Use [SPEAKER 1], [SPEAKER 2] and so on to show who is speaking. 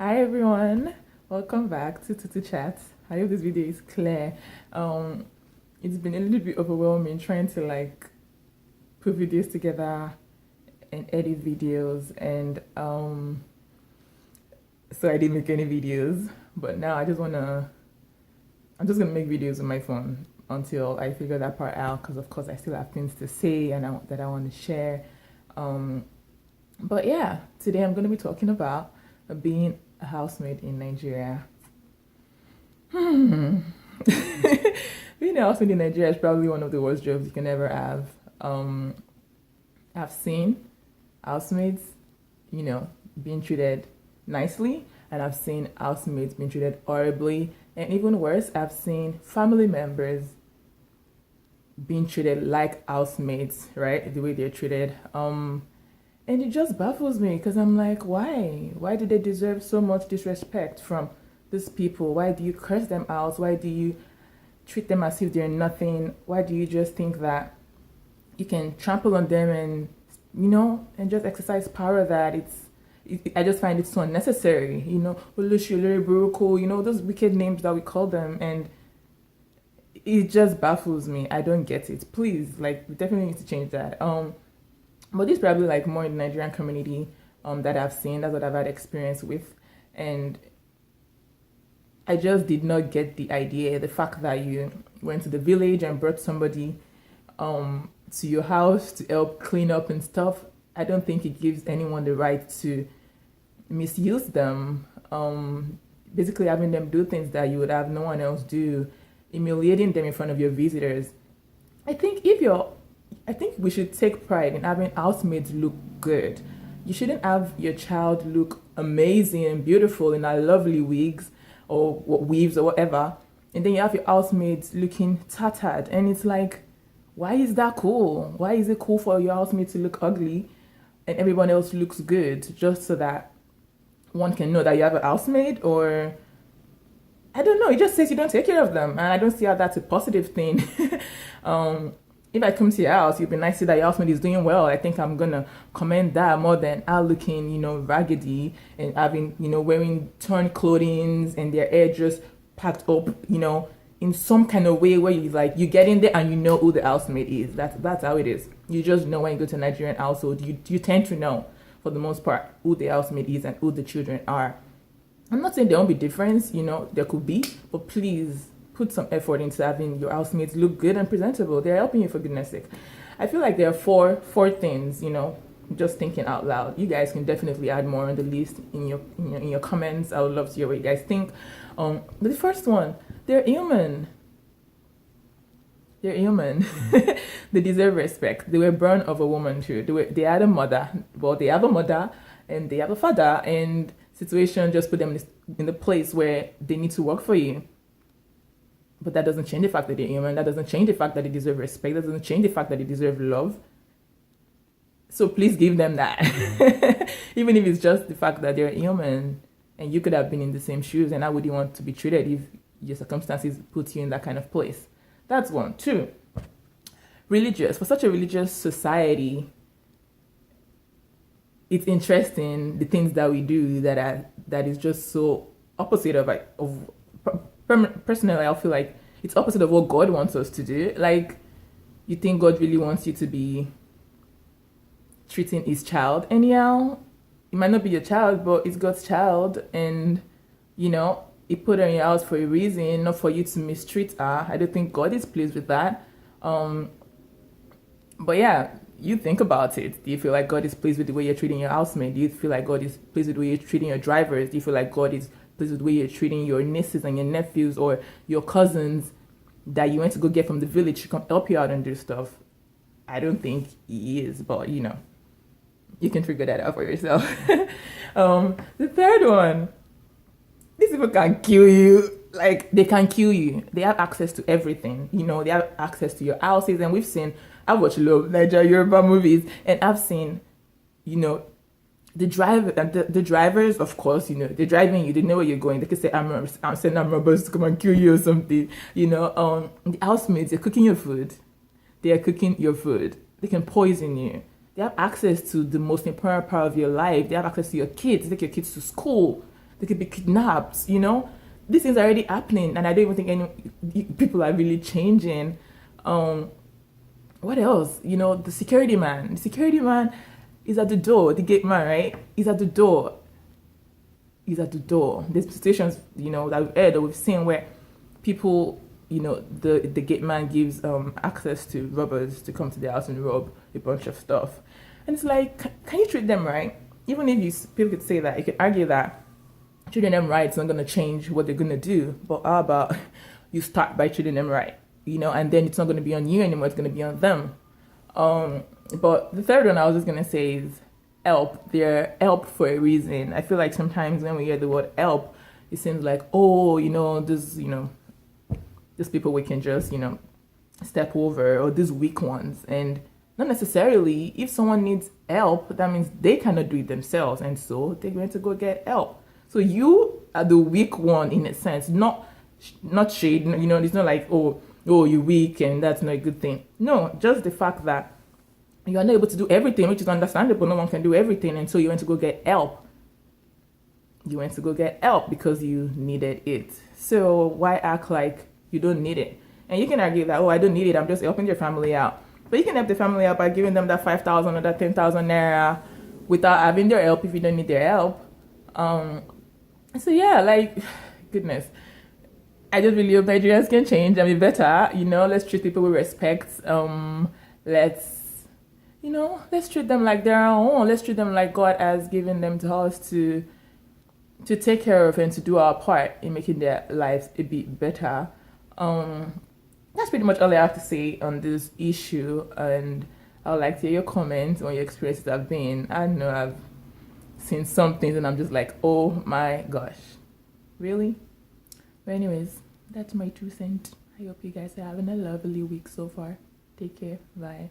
[SPEAKER 1] Hi everyone, welcome back to Tutu Chat. I hope this video is clear. It's been a little bit overwhelming trying to put videos together and edit videos, and so I didn't make any videos. But now I'm just gonna make videos on my phone until I figure that part out. Because of course I still have things to say and that I want to share. But yeah, today I'm gonna be talking about being a housemaid in Nigeria. Being a housemaid in Nigeria is probably one of the worst jobs you can ever have. I've seen housemaids, being treated nicely, and I've seen housemaids being treated horribly, and even worse, I've seen family members being treated like housemates, right? The way they're treated. And it just baffles me because I'm like, why? Why do they deserve so much disrespect from these people? Why do you curse them out? Why do you treat them as if they're nothing? Why do you just think that you can trample on them and just exercise power I just find it so unnecessary, Olushilere Buruko, those wicked names that we call them, and it just baffles me. I don't get it. Please, we definitely need to change that. But this is probably more in the Nigerian community that I've seen. That's what I've had experience with. And I just did not get the idea, the fact that you went to the village and brought somebody to your house to help clean up and stuff. I don't think it gives anyone the right to misuse them. Basically having them do things that you would have no one else do, humiliating them in front of your visitors. I think we should take pride in having housemaids look good. You shouldn't have your child look amazing and beautiful in our lovely wigs or weaves or whatever, and then you have your housemaids looking tattered. And it's like, why is that cool? Why is it cool for your housemaid to look ugly and everyone else looks good just so that one can know that you have a housemaid? Or I don't know. It just says you don't take care of them, and I don't see how that's a positive thing. If I come to your house, you'd be nice to see that your housemate is doing well. I think I'm gonna commend that more than her looking, raggedy and having, wearing torn clothing and their hair just packed up, in some kind of way where you get in there and you know who the housemaid is. That's how it is. You just know when you go to a Nigerian household, you tend to know for the most part who the housemaid is and who the children are. I'm not saying there won't be difference, there could be, but please put some effort into having your housemates look good and presentable. They're helping you, for goodness sake. I feel like there are four things, just thinking out loud. You guys can definitely add more on the list in your comments. I would love to hear what you guys think. But the first one, they're human. They're human. They deserve respect. They were born of a woman too. They had a mother. Well, they have a mother and they have a father, and situation just put them in the place where they need to work for you. But that doesn't change the fact that they're human. That doesn't change the fact that they deserve respect. That doesn't change the fact that they deserve love. So please give them that. Even if it's just the fact that they're human and you could have been in the same shoes, and how would you want to be treated if your circumstances put you in that kind of place? That's one. Two, religious. For such a religious society, it's interesting the things that we do that is just so opposite of personally, I feel like it's opposite of what God wants us to do. You think God really wants you to be treating his child anyhow? It might not be your child, but it's God's child, and he put her in your house for a reason, not for you to mistreat her. I don't think God is pleased with that. But yeah, you think about it. Do you feel like God is pleased with the way you're treating your housemaid? Do you feel like God is pleased with the way you're treating your drivers? Do you feel like God is pleased with the way you're treating your nieces and your nephews or your cousins that you went to go get from the village to come help you out and do stuff? I don't think he is, but you can figure that out for yourself. The third one, these people can kill you. They can kill you. They have access to everything. They have access to your houses, and I've watched a lot of Nigerian Yoruba movies, and I've seen, the drivers, of course, they're driving you. They know where you're going. They can say, I'm sending robbers to come and kill you or something. The housemaids, they're cooking your food. They are cooking your food. They can poison you. They have access to the most important part of your life. They have access to your kids. They take your kids to school. They could be kidnapped. These things are already happening, and I don't even think any people are really changing. What else? The security man. The security man is at the door. The gate man, right? He's at the door. He's at the door. There's situations, that we've heard or we've seen where people, the gate man gives access to robbers to come to the house and rob a bunch of stuff. And it's like, can you treat them right? Even if people could say that, you could argue that treating them right is not going to change what they're going to do. But how about you start by treating them right, and then it's not going to be on you anymore, it's going to be on them. But the third one I was just going to say is help. They're help for a reason. I feel like sometimes when we hear the word help, it seems like, these people we can just, step over, or these weak ones. And not necessarily. If someone needs help, that means they cannot do it themselves, and so they're going to go get help. So you are the weak one in a sense, not shade. It's not like, oh, you're weak and that's not a good thing. No, just the fact that you are not able to do everything, which is understandable. No one can do everything, and so you went to go get help. You went to go get help because you needed it. So why act like you don't need it? And you can argue that, I don't need it, I'm just helping your family out. But you can help the family out by giving them that 5,000 or that 10,000 naira without having their help if you don't need their help. So yeah, goodness. I just really hope Nigerians can change and be better. Let's treat people with respect. Let's treat them like they're our own. Let's treat them like God has given them to us to take care of and to do our part in making their lives a bit better. That's pretty much all I have to say on this issue, and I would like to hear your comments on your experiences have been. I know I've seen some things and I'm just like, oh my gosh, really? But anyways, that's my 2 cents. I hope you guys are having a lovely week so far. Take care. Bye.